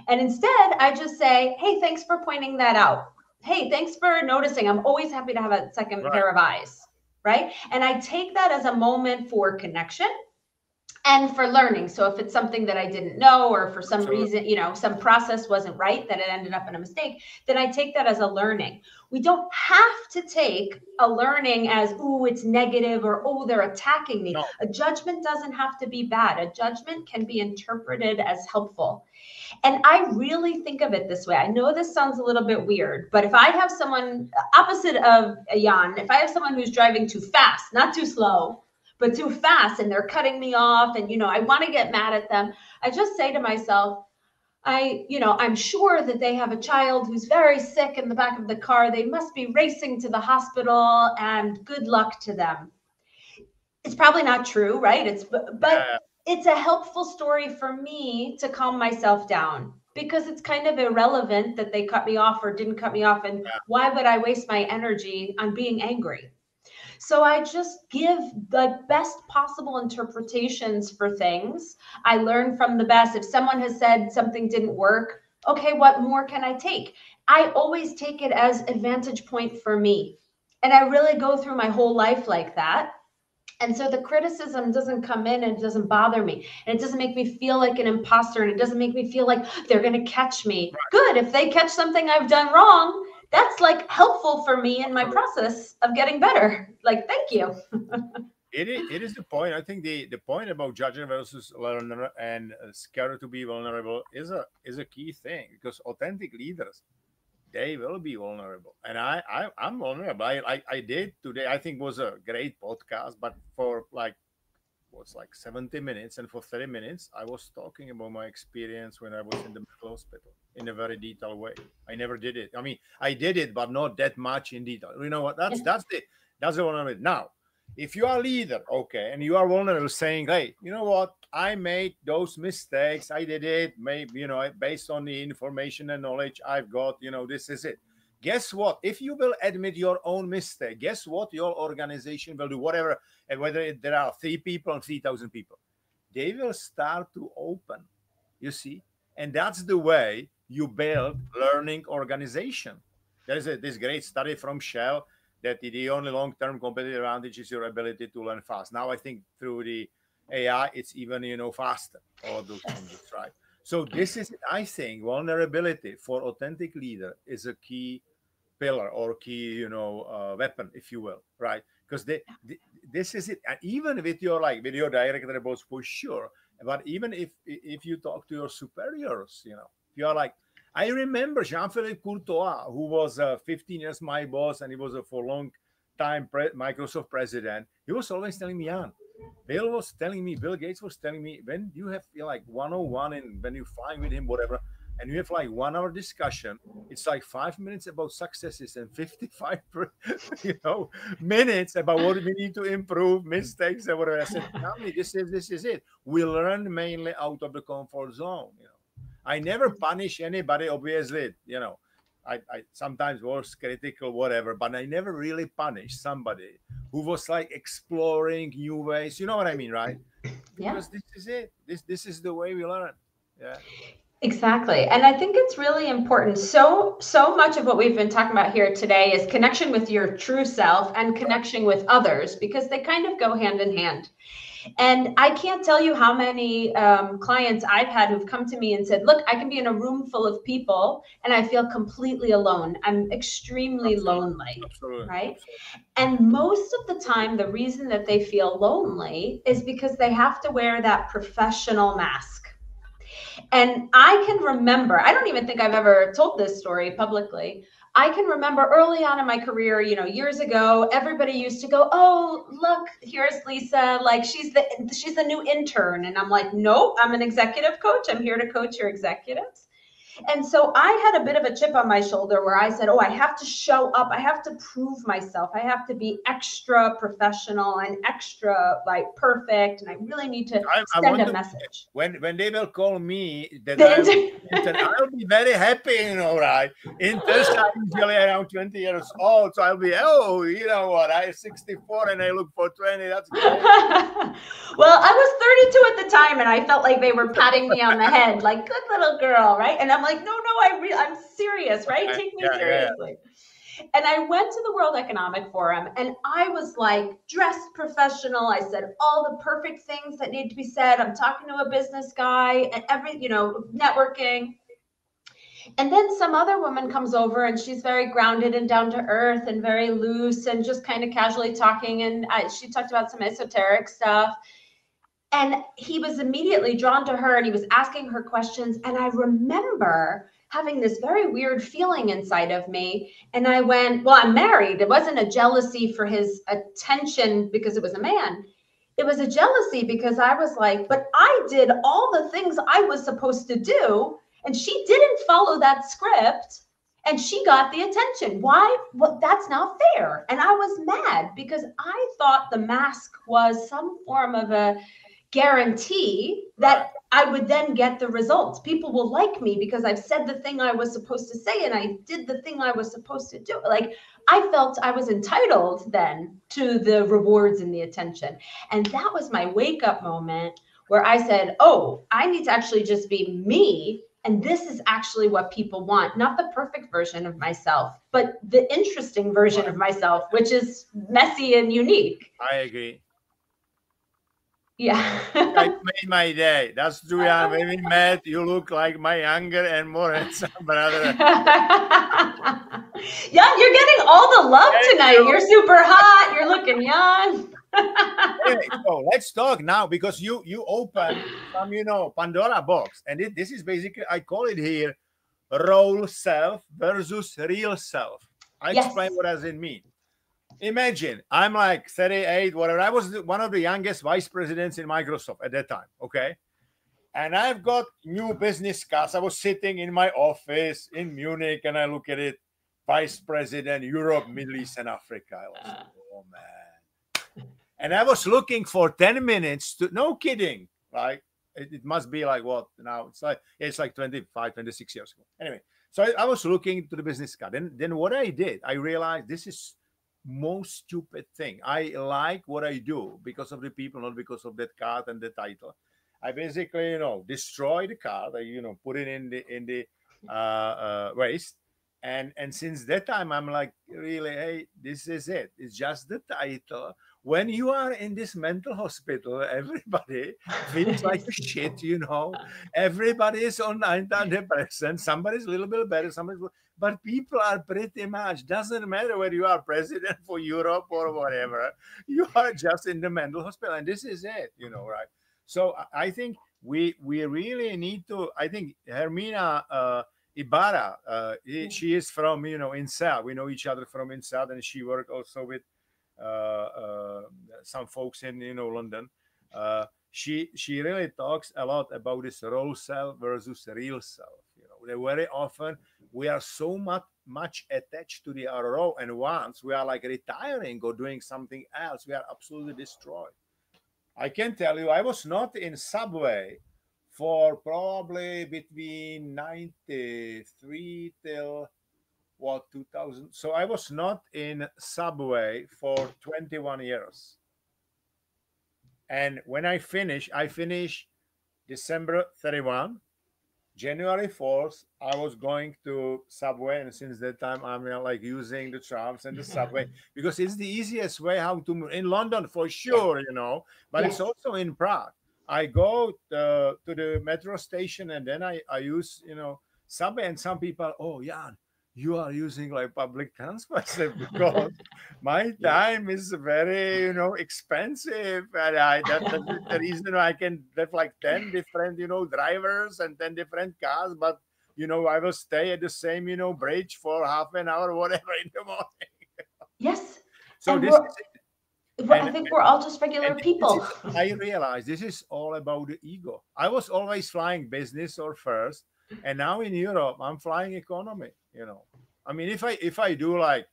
And instead I just say, hey, thanks for pointing that out. Hey, thanks for noticing. I'm always happy to have a second right. pair of eyes, right? And I take that as a moment for connection and for learning. So if it's something that I didn't know, or for some Absolutely. reason, some process wasn't right, that it ended up in a mistake, then I take that as a learning. We don't have to take a learning as, oh, it's negative, or, oh, they're attacking me. No, A judgment doesn't have to be bad. A judgment can be interpreted as helpful. And I really think of it this way. I know this sounds a little bit weird, but if I have someone opposite of Jan, if I have someone who's driving too fast, not too slow, but too fast, and they're cutting me off, and I want to get mad at them, I just say to myself, I'm sure that they have a child who's very sick in the back of the car. They must be racing to the hospital, and good luck to them. It's probably not true, right? But yeah, it's a helpful story for me to calm myself down, because it's kind of irrelevant that they cut me off or didn't cut me off, and yeah, why would I waste my energy on being angry? So I just give the best possible interpretations for things. I learn from the best. If someone has said something didn't work, okay, what more can I take? I always take it as a vantage point for me. And I really go through my whole life like that. And so the criticism doesn't come in and it doesn't bother me. And it doesn't make me feel like an imposter. And it doesn't make me feel like they're going to catch me. Good. If they catch something I've done wrong, that's like helpful for me in my absolutely. process of getting better. Like, thank you. It is the point. I think the point about judging versus learner and scared to be vulnerable is a key thing, because authentic leaders, they will be vulnerable, and I'm vulnerable. I did today. I think was a great podcast, but for like was like 70 minutes, and for 30 minutes I was talking about my experience when I was in the mental hospital in a very detailed way. I never did it. I mean, I did it, but not that much in detail. You know what? That's the one of it. Now, if you are a leader, okay, and you are vulnerable, saying, "Hey, you know what? I made those mistakes. I did it. Maybe, based on the information and knowledge I've got. This is it." Guess what? If you will admit your own mistake, guess what your organization will do? Whatever, and whether there are 3 people and 3,000 people, they will start to open. You see, and that's the way you build learning organization. There is this great study from Shell that the only long-term competitive advantage is your ability to learn fast. Now I think through the AI, it's even faster. All of those changes, right? So this is, I think, vulnerability for authentic leader is a key pillar or key, weapon, if you will, right? Because this is it. And even with your director boss, for sure. But even if you talk to your superiors, if you are like, I remember Jean-Philippe Courtois, who was 15 years my boss, and he was for a long time Microsoft president. He was always telling me, Jan, Bill Gates was telling me, when you have like 101 and when you're flying with him, whatever, and you have like 1 hour discussion, it's like 5 minutes about successes and 55 minutes about what we need to improve, mistakes and whatever. I said, tell me, this is it. We learn mainly out of the comfort zone. I never punish anybody, obviously, I sometimes was critical, whatever, but I never really punished somebody who was like exploring new ways. You know what I mean, right? Because this is it. This is the way we learn. Yeah. Exactly. And I think it's really important. So much of what we've been talking about here today is connection with your true self and connection with others, because they kind of go hand in hand. And I can't tell you how many clients I've had who've come to me and said, look, I can be in a room full of people and I feel completely alone. I'm extremely lonely, right? And most of the time, the reason that they feel lonely is because they have to wear that professional mask. And I can remember, I don't even think I've ever told this story publicly. I can remember early on in my career, years ago, everybody used to go, oh, look, here's Lisa, like she's the new intern. And I'm like, nope, I'm an executive coach. I'm here to coach your executives. And so I had a bit of a chip on my shoulder where I said, oh, I have to show up. I have to prove myself. I have to be extra professional and extra like perfect. And I really need to send a message. When they will call me, I'll be very happy, right? Interns are usually around 20 years old. So I'll be, you know what? I'm 64 and I look for 20. That's great. Well, I was 32 at the time and I felt like they were patting me on the head, like, good little girl, right? And I'm like, no, I'm serious, right? Take me seriously. Yeah. And I went to the World Economic Forum and I was like dressed professional. I said all the perfect things that need to be said. I'm talking to a business guy and networking. And then some other woman comes over and she's very grounded and down to earth and very loose and just kind of casually talking. And she talked about some esoteric stuff. And he was immediately drawn to her and he was asking her questions. And I remember having this very weird feeling inside of me. And I went, well, I'm married. It wasn't a jealousy for his attention because it was a man. It was a jealousy because I was like, but I did all the things I was supposed to do. And she didn't follow that script and she got the attention. Why? Well, that's not fair. And I was mad because I thought the mask was some form of a guarantee that I would then get the results. People will like me because I've said the thing I was supposed to say and I did the thing I was supposed to do. Like I felt I was entitled then to the rewards and the attention. And that was my wake up moment where I said, oh, I need to actually just be me. And this is actually what people want, not the perfect version of myself, but the interesting version of myself, which is messy and unique. I agree. Yeah. It made my day. That's true. When we met, you look like my younger and more handsome brother. Yeah, you're getting all the love tonight. You're super hot. You're looking young. Anyway, so let's talk now because you open some, Pandora box. And this is basically, I call it here, role self versus real self. I explain what does it mean. Imagine I'm like 38, whatever. I was one of the youngest vice presidents in Microsoft at that time. Okay. And I've got new business cards. I was sitting in my office in Munich and I look at it, Vice President, Europe, Middle East, and Africa. I was like, oh man. And I was looking for 10 minutes to, no kidding, like it must be like what now? It's like 25, 26 years ago. Anyway, so I was looking to the business card. Then what I did, I realized this is most stupid thing. I like what I do because of the people, not because of that card and the title. I basically, destroy the card. I, put it in the waste. And since that time, I'm like, really, hey, this is it. It's just the title. When you are in this mental hospital, everybody feels like shit. Everybody is on antidepressant. Somebody's a little bit better, but people are pretty much, doesn't matter whether you are president for Europe or whatever, you are just in the mental hospital. And this is it, right? So I think we really need to, I think Hermina Ibarra, she is from, INSEAD. We know each other from INSEAD, and she worked also with some folks in, London. She really talks a lot about this role self versus real self. Very often we are so much attached to the role, and once we are like retiring or doing something else, we are absolutely destroyed. I can tell you, I was not in Subway for probably between 93 till 2000. So I was not in Subway for 21 years. And when I finished December 31. January 4th, I was going to Subway, and since that time, I'm like using the trams and the Subway because it's the easiest way how to move in London for sure, but it's also in Prague. I go to the metro station and then I use, Subway, and some people, oh, Jan, you are using like public transport because my time is very, expensive. And that's the reason I can have like 10 different, drivers and 10 different cars. But, I will stay at the same, bridge for half an hour, whatever in the morning. Yes. So and this I think we're all just regular people. I realize this is all about the ego. I was always flying business or first. And now in Europe, I'm flying economy. I mean, if I do like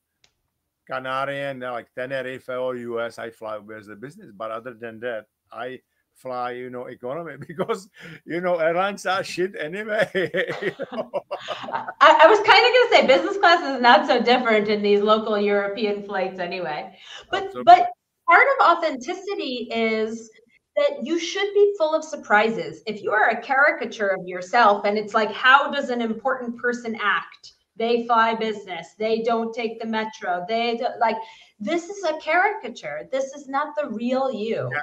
Canarian, like Tenerife or US, I fly with the business. But other than that, I fly, economy because airlines are shit anyway. I was kind of going to say business class is not so different in these local European flights anyway. But part of authenticity is that you should be full of surprises. If you are a caricature of yourself and it's like, how does an important person act? They fly business. They don't take the metro. This is a caricature. This is not the real you. Yeah.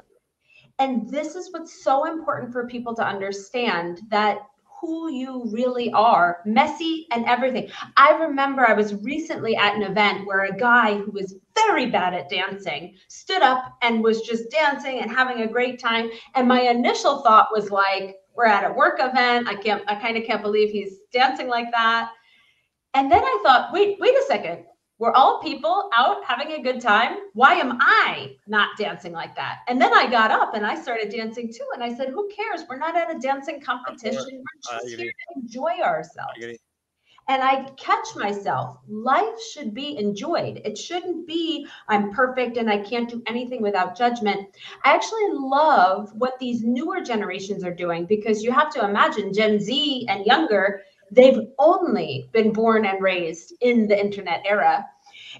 And this is what's so important for people to understand, that who you really are, messy and everything. I remember I was recently at an event where a guy who was very bad at dancing stood up and was just dancing and having a great time. And my initial thought was like, we're at a work event. I kind of can't believe he's dancing like that. And then I thought, wait a second. We're all people out having a good time. Why am I not dancing like that? And then I got up and I started dancing too. And I said, who cares? We're not at a dancing competition. We're just here to enjoy ourselves. And I catch myself. Life should be enjoyed. It shouldn't be, I'm perfect and I can't do anything without judgment. I actually love what these newer generations are doing, because you have to imagine Gen Z and younger, they've only been born and raised in the internet era.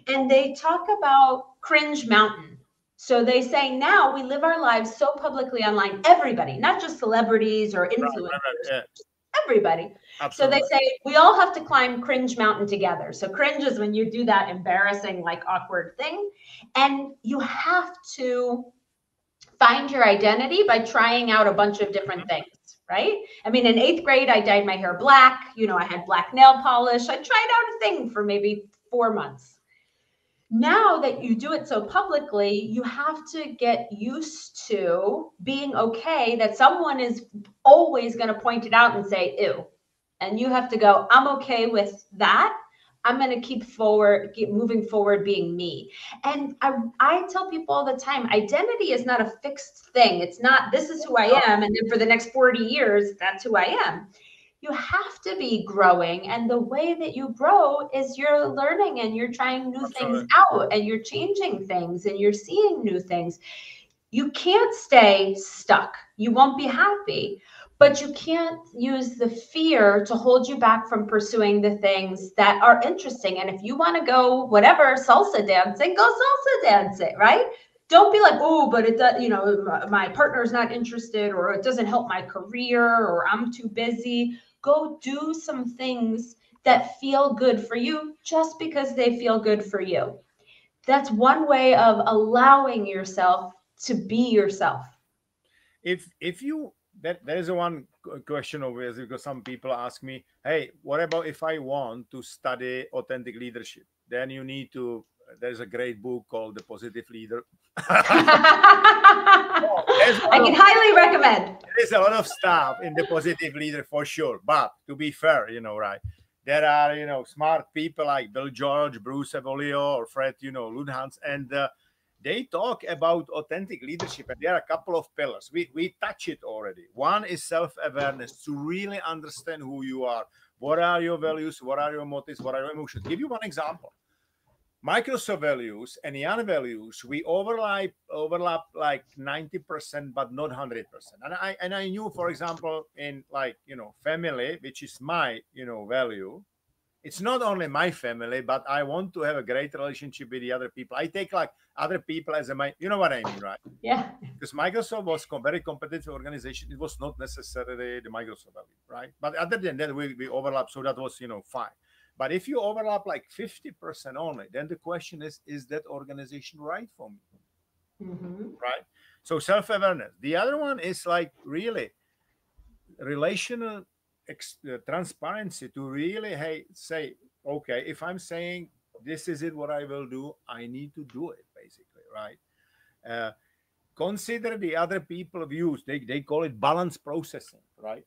And they talk about cringe mountain. So they say now we live our lives so publicly online, everybody, not just celebrities or influencers, everybody. Absolutely. So they say we all have to climb cringe mountain together. So cringe is when you do that embarrassing, like awkward thing. And you have to find your identity by trying out a bunch of different things. Right? I mean, in 8th grade, I dyed my hair black. I had black nail polish. I tried out a thing for maybe 4 months. Now that you do it so publicly, you have to get used to being okay that someone is always going to point it out and say, ew. And you have to go, I'm okay with that. I'm going to keep moving forward being me. And I tell people all the time, identity is not a fixed thing. It's not, this is who I am, and then for the next 40 years, that's who I am. You have to be growing. And the way that you grow is you're learning and you're trying new things out and you're changing things and you're seeing new things. You can't stay stuck. You won't be happy, but you can't use the fear to hold you back from pursuing the things that are interesting. And if you want to go whatever, salsa dancing, go salsa dancing, right? Don't be like, oh, but it does, my partner's not interested, or it doesn't help my career, or I'm too busy. Go do some things that feel good for you just because they feel good for you. That's one way of allowing yourself to be yourself. If you there is a one question over here, because some people ask me, hey, what about if I want to study authentic leadership? Then you need to, there's a great book called The Positive Leader. I can highly recommend. There's a lot of stuff in The Positive Leader for sure, but to be fair, right, there are smart people like Bill George, Bruce Avolio, or Fred Ludhans, and they talk about authentic leadership, and there are a couple of pillars. We touch it already. One is self-awareness, to really understand who you are. What are your values? What are your motives? What are your emotions? Give you one example. Microsoft values and Yan values, we overlap like 90%, but not 100%. And I knew, for example, in family, which is my value. It's not only my family, but I want to have a great relationship with the other people. I take like other people as you know what I mean, right? Yeah. Because Microsoft was a very competitive organization. It was not necessarily the Microsoft value, right? But other than that, we overlap. So that was, fine. But if you overlap like 50% only, then the question is that organization right for me? Mm-hmm. Right? So self-awareness. The other one is like really relational transparency, to really say, okay, if I'm saying this is it, what I will do, I need to do it, basically, right? Consider the other people's views. They call it balance processing, right?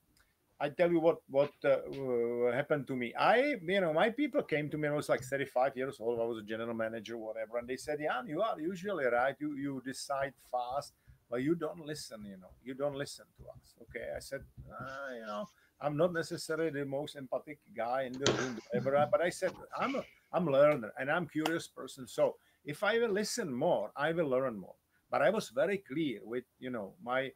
I tell you what happened to me. My people came to me. I was like 35 years old. I was a general manager, whatever, and they said, "Jan, you are usually right. You decide fast, but you don't listen. You don't listen to us." Okay, I said, I'm not necessarily the most empathic guy in the room, whatever, but I said, I'm a learner and I'm a curious person. So if I will listen more, I will learn more. But I was very clear with, my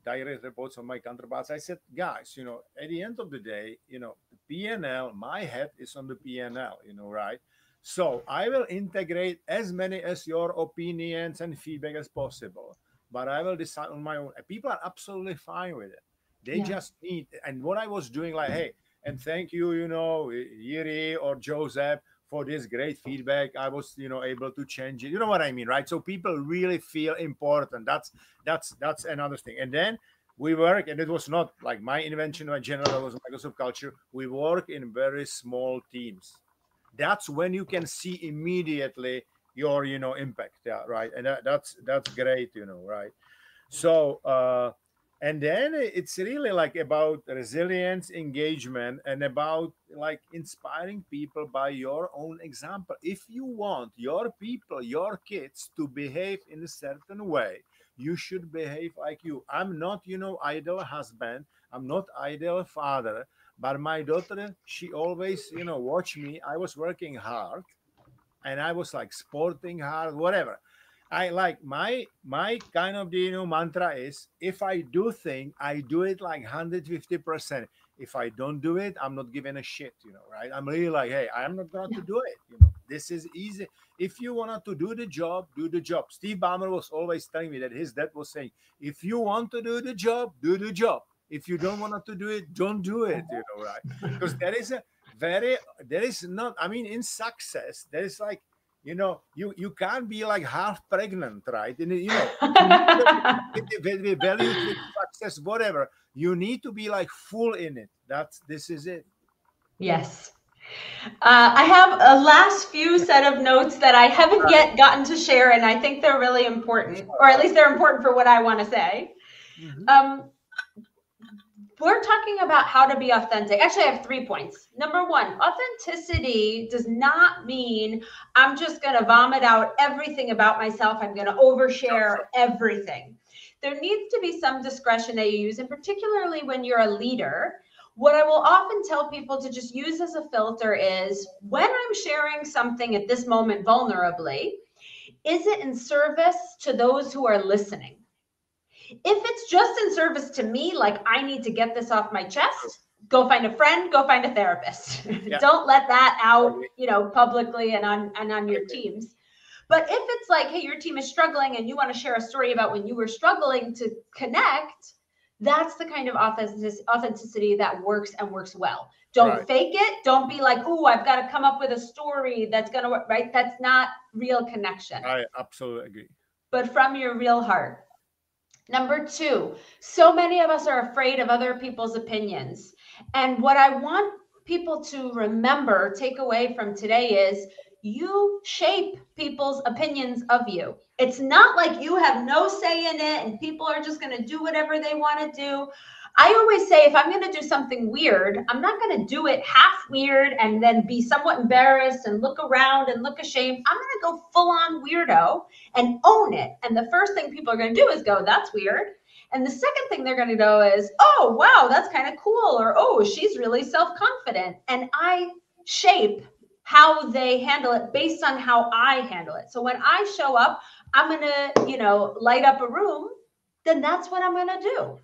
direct reports on my counterparts. I said, guys, at the end of the day, the P&L, my head is on the P&L, right? So I will integrate as many as your opinions and feedback as possible, but I will decide on my own. People are absolutely fine with it. They just need, and what I was doing, like, hey, and thank you, Yuri or Joseph for this great feedback. I was, able to change it. You know what I mean, right? So people really feel important. That's another thing. And then we work, and it was not like my invention or general, it was Microsoft culture. We work in very small teams. That's when you can see immediately your, impact. Yeah, right. And that's great, right? So, and then it's really like about resilience, engagement, and about like inspiring people by your own example. If you want your people, your kids to behave in a certain way, you should behave like you. I'm not, ideal husband. I'm not ideal father. But my daughter, she always, watch me. I was working hard and I was like sporting hard, whatever. I like my kind of mantra is, if I do thing, I do it like 150%. If I don't do it, I'm not giving a shit, right? I'm really like, hey, I'm not going to do it. This is easy. If you want to do the job, do the job. Steve Ballmer was always telling me that his dad was saying, if you want to do the job, do the job. If you don't want to do it, don't do it, right? Because there is not, I mean, in success, there is like, you can't be like half pregnant, right? And with values, with success, whatever. You need to be like full in it. This is it. Yes. I have a last few set of notes that I haven't yet gotten to share, and I think they're really important, or at least they're important for what I want to say. Mm-hmm. we're talking about how to be authentic. Actually, I have 3 points. Number one, authenticity does not mean I'm just going to vomit out everything about myself. I'm going to overshare everything. There needs to be some discretion that you use, and particularly when you're a leader. What I will often tell people to just use as a filter is when I'm sharing something at this moment vulnerably, is it in service to those who are listening? If it's just in service to me, like I need to get this off my chest, go find a friend, go find a therapist. Yeah. Don't let that out, publicly and on your teams. But if it's like, hey, your team is struggling and you want to share a story about when you were struggling to connect, that's the kind of authenticity that works and works well. Don't fake it. Don't be like, oh, I've got to come up with a story that's going to work, right? That's not real connection. I absolutely agree. But from your real heart. Number two, so many of us are afraid of other people's opinions. And what I want people to remember, take away from today is you shape people's opinions of you. It's not like you have no say in it and people are just going to do whatever they want to do. I always say if I'm going to do something weird, I'm not going to do it half weird and then be somewhat embarrassed and look around and look ashamed. I'm going to go full on weirdo and own it. And the first thing people are going to do is go, that's weird. And the second thing they're going to go is, oh, wow, that's kind of cool. Or, oh, she's really self-confident. And I shape how they handle it based on how I handle it. So when I show up, I'm going to, light up a room, then that's what I'm going to do.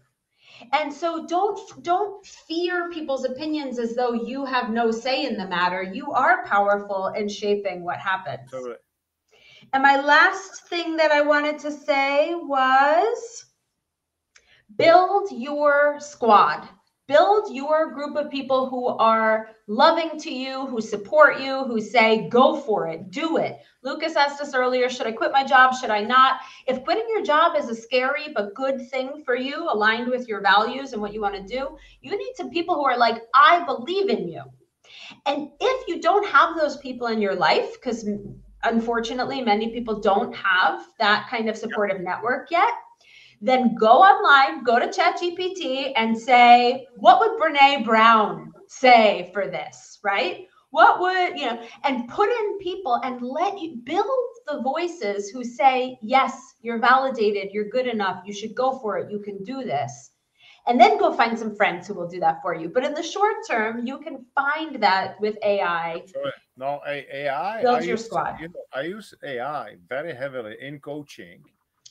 And so don't fear people's opinions as though you have no say in the matter. You are powerful in shaping what happens. Totally. And my last thing that I wanted to say was build your squad. Build your group of people who are loving to you, who support you, who say, go for it, do it. Lucas asked us earlier, should I quit my job? Should I not? If quitting your job is a scary but good thing for you, aligned with your values and what you want to do, you need some people who are like, I believe in you. And if you don't have those people in your life, because unfortunately, many people don't have that kind of supportive network yet, then go online, go to ChatGPT and say, what would Brene Brown say for this, right? What would, and put in people and let you build the voices who say, yes, you're validated, you're good enough, you should go for it, you can do this. And then go find some friends who will do that for you. But in the short term, you can find that with AI. No, AI. Build your squad. I use AI very heavily in coaching.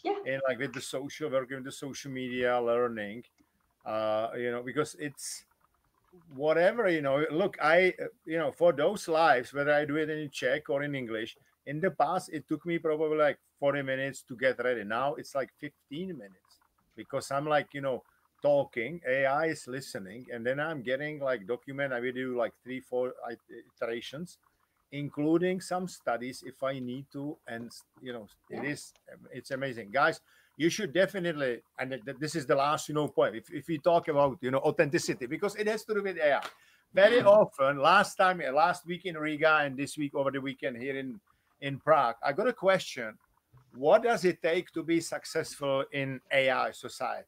Yeah. And like with the social, working with the social media, learning, because it's whatever, look, for those lives, whether I do it in Czech or in English, in the past, it took me probably like 40 minutes to get ready. Now it's like 15 minutes because I'm like, talking, AI is listening, and then I'm getting like document. I will do like 3-4 iterations, including some studies if I need to. And it's amazing, guys. You should definitely, and this is the last point. If we talk about authenticity, because it has to do with AI. Very often, last week in Riga and this week over the weekend here in Prague, I got a question: what does it take to be successful in AI society?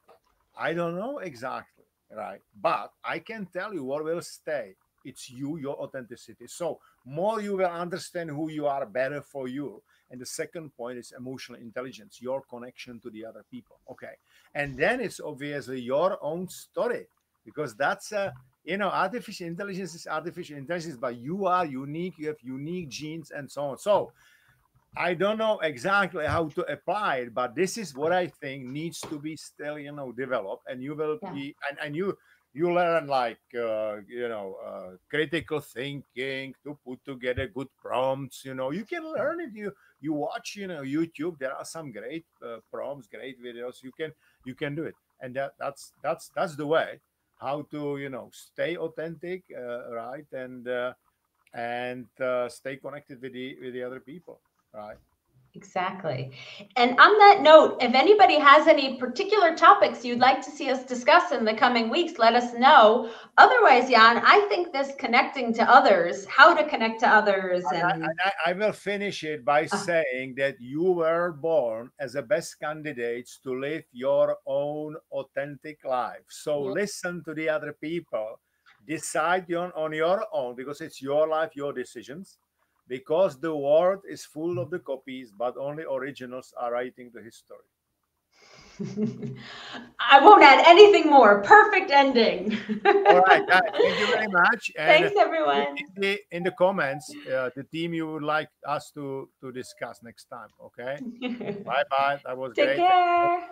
I don't know exactly, right? But I can tell you what will stay. It's you, your authenticity. So more you will understand who you are, better for you. And the second point is emotional intelligence, your connection to the other people. Okay. And then it's obviously your own story, because that's artificial intelligence is artificial intelligence, but you are unique, you have unique genes and so on. So I don't know exactly how to apply it, but this is what I think needs to be still, developed. And you will be, and you learn like, critical thinking, to put together good prompts. You can learn it. You watch, YouTube. There are some great prompts, great videos. You can do it, and that's the way how to stay authentic, right, and stay connected with the other people. Right. Exactly. And on that note, if anybody has any particular topics you'd like to see us discuss in the coming weeks, let us know. Otherwise, Jan, I think this connecting to others, how to connect to others, and I will finish it by uh, saying that you were born as the best candidates to live your own authentic life. So listen to the other people, decide on your own because it's your life, your decisions. Because the world is full of the copies, but only originals are writing the history. I won't add anything more. Perfect ending. All right, guys, thank you very much. And Thanks, everyone. in the comments, the team you would like us to discuss next time. Okay. Bye bye. That was Take great. care.